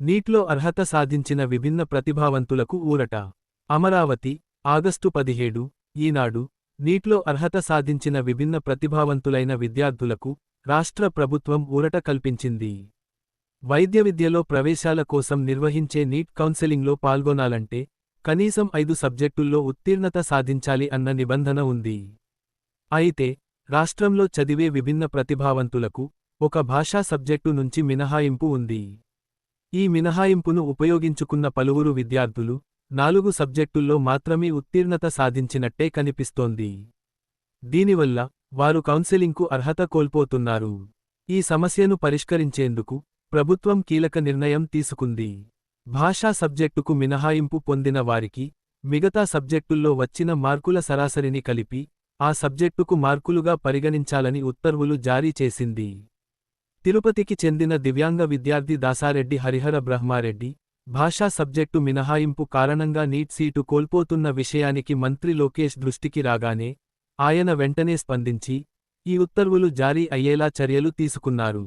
నీట్లో అర్హత సాధించిన విభిన్న ప్రతిభావంతులకు ఊరట. అమరావతి, ఆగస్టు 17, ఈనాడు. నీట్లో అర్హత సాధించిన విభిన్న ప్రతిభావంతులైన విద్యార్థులకు రాష్ట్ర ప్రభుత్వం ఊరట కల్పించింది. వైద్య విద్యలో ప్రవేశాల కోసం నిర్వహించే నీట్ కౌన్సెలింగ్లో పాల్గొనాలంటే కనీసం 5 సబ్జెక్టుల్లో ఉత్తీర్ణత సాధించాలి అన్న నిబంధన ఉంది. అయితే రాష్ట్రంలో చదివే విభిన్న ప్రతిభావంతులకు ఒక భాషా సబ్జెక్టు నుంచి మినహాయింపు ఉంది. ఈ మినహాయింపును ఉపయోగించుకున్న పలువురు విద్యార్థులు 4 సబ్జెక్టుల్లో మాత్రమే ఉత్తీర్ణత సాధించినట్టే కనిపిస్తోంది. దీనివల్ల వారు కౌన్సెలింగ్కు అర్హత కోల్పోతున్నారు. ఈ సమస్యను పరిష్కరించేందుకు ప్రభుత్వం కీలక నిర్ణయం తీసుకుంది. భాషా సబ్జెక్టుకు మినహాయింపు పొందిన వారికి మిగతా సబ్జెక్టుల్లో వచ్చిన మార్కుల సరాసరిని కలిపి ఆ సబ్జెక్టుకు మార్కులుగా పరిగణించాలని ఉత్తర్వులు జారీ చేసింది. తిరుపతికి చెందిన దివ్యాంగ విద్యార్థి దాసారెడ్డి హరిహర బ్రహ్మారెడ్డి భాషా సబ్జెక్టు మినహాయింపు కారణంగా నీట్ సీటు కోల్పోతున్న విషయానికి మంత్రి లోకేష్ దృష్టికి రాగానే ఆయన వెంటనే స్పందించి ఈ ఉత్తర్వులు జారీ అయ్యేలా చర్యలు తీసుకున్నారు.